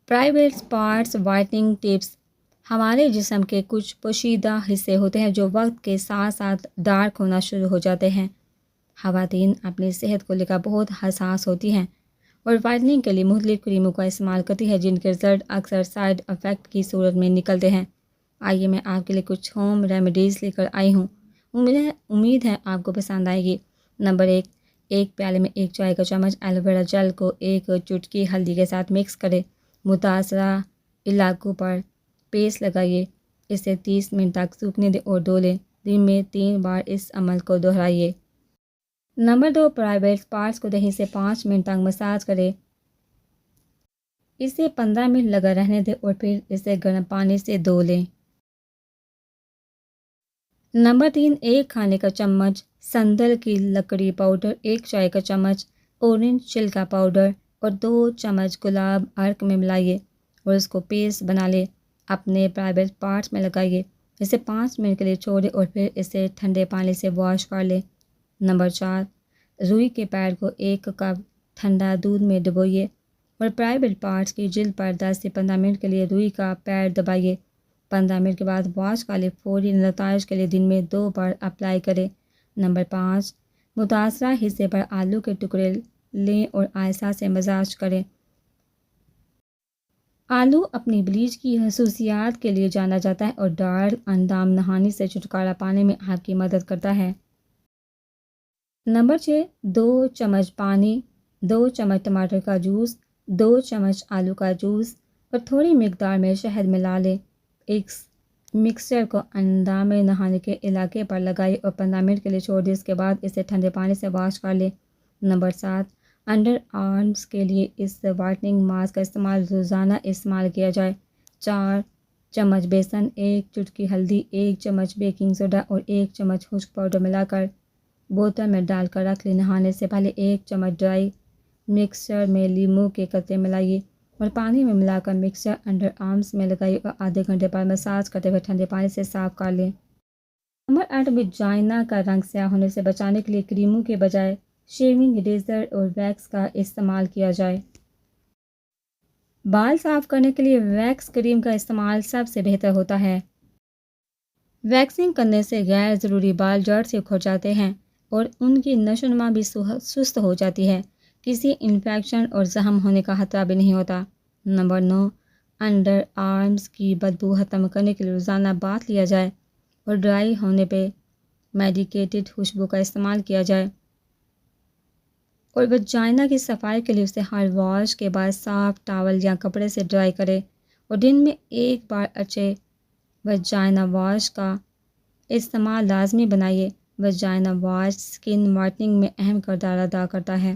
Private parts whitening tips. ہمارے جسم کے کچھ پوشیدہ حصے ہوتے ہیں جو وقت کے ساتھ ساتھ ڈارک ہونا شروع ہو جاتے ہیں۔ خواتین اپنی صحت کو لے کر بہت حساس ہوتی ہیں اور وائٹننگ کے لیے مختلف کریموں کا استعمال کرتی ہے جن کے رزلٹ اکثر سائیڈ افیکٹ کی صورت میں نکلتے ہیں۔ آئیے میں آپ کے لیے کچھ ہوم ریمیڈیز لے کر آئی ہوں، امید ہے آپ کو پسند آئے گی۔ نمبر 1، ایک پیالے میں 1 چائے کا چمچ ایلو ویرا جیل کو 1 چٹکی ہلدی کے ساتھ مکس کریں۔ متاثرہ علاقوں پر پیسٹ لگائیے، اسے 30 منٹ تک سوکھنے دیں اور دھو لیں۔ دن میں 3 بار اس عمل کو دہرائیے۔ نمبر 2، پرائیویٹ پارٹس کو دہی سے 5 منٹ تک مساج کریں، اسے 15 منٹ لگا رہنے دیں اور پھر اسے گرم پانی سے دھو لیں۔ نمبر 3، 1 کھانے کا چمچ سندل کی لکڑی پاؤڈر، 1 چائے کا چمچ اورنج چھلکا پاؤڈر اور 2 چمچ گلاب ارک میں ملائیے اور اس کو پیسٹ بنا لیں۔ اپنے پرائیویٹ پارٹس میں لگائیے، اسے 5 منٹ کے لیے چھوڑیں اور پھر اسے ٹھنڈے پانی سے واش کر لیں۔ نمبر 4، روئی کے پیڈ کو 1 کپ ٹھنڈا دودھ میں ڈبوئیے اور پرائیویٹ پارٹس کی جلد پر 10 سے 15 منٹ کے لیے روئی کا پیڈ دبائیے۔ 15 منٹ کے بعد واش کر لیں۔ فوری نتائج کے لیے دن میں 2 بار اپلائی کریں۔ نمبر 5، متاثرہ حصے پر آلو کے ٹکڑے لیں اور آہستہ سے مساج کریں۔ آلو اپنی بلیچ کی خصوصیات کے لیے جانا جاتا ہے اور ڈارک اندام نہانی سے چھٹکارا پانے میں آپ کی مدد کرتا ہے۔ نمبر 6، 2 چمچ پانی، 2 چمچ ٹماٹر کا جوس، 2 چمچ آلو کا جوس اور تھوڑی مقدار میں شہد ملا لیں۔ اس مکسچر کو اندام نہانے کے علاقے پر لگائیں اور 15 منٹ کے لیے چھوڑ دیں۔ اس کے بعد اسے ٹھنڈے پانی سے واش کر لیں۔ نمبر 7، انڈر آرمز کے لیے اس وائٹننگ ماسک کا استعمال روزانہ استعمال کیا جائے۔ 4 چمچ بیسن، 1 چٹکی ہلدی، 1 چمچ بیکنگ سوڈا اور 1 چمچ خشک پاؤڈر ملا کر بوتل میں ڈال کر رکھ لیں۔ نہانے سے پہلے 1 چمچ ڈرائی مکسچر میں لیموں کے قطرے ملائیے اور پانی میں ملا کر مکسچر انڈر آرمز میں لگائیے اور آدھے گھنٹے پر مساج کرتے ہوئے ٹھنڈے پانی سے صاف کر لیں۔ نمبر 8، وجائنا کا رنگ سیاہ ہونے سے بچانے کے لیے کریموں کے بجائے شیونگ ریزر اور ویکس کا استعمال کیا جائے۔ بال صاف کرنے کے لیے ویکس کریم کا استعمال سب سے بہتر ہوتا ہے۔ ویکسنگ کرنے سے غیر ضروری بال جڑ سے اکھڑ جاتے ہیں اور ان کی نشو و نما بھی سست ہو جاتی ہے۔ کسی انفیکشن اور زخم ہونے کا خطرہ بھی نہیں ہوتا۔ نمبر 9، انڈر آرمز کی بدبو ختم کرنے کے لیے روزانہ باتھ لیا جائے اور ڈرائی ہونے پہ میڈیکیٹڈ خوشبو کا استعمال کیا جائے اور وجائنا کی صفائی کے لیے اسے ہر واش کے بعد صاف ٹاول یا کپڑے سے ڈرائی کرے اور دن میں 1 بار اچھے وجائنا واش کا استعمال لازمی بنائیے۔ وجائنا واش سکن وائٹننگ میں اہم کردار ادا کرتا ہے۔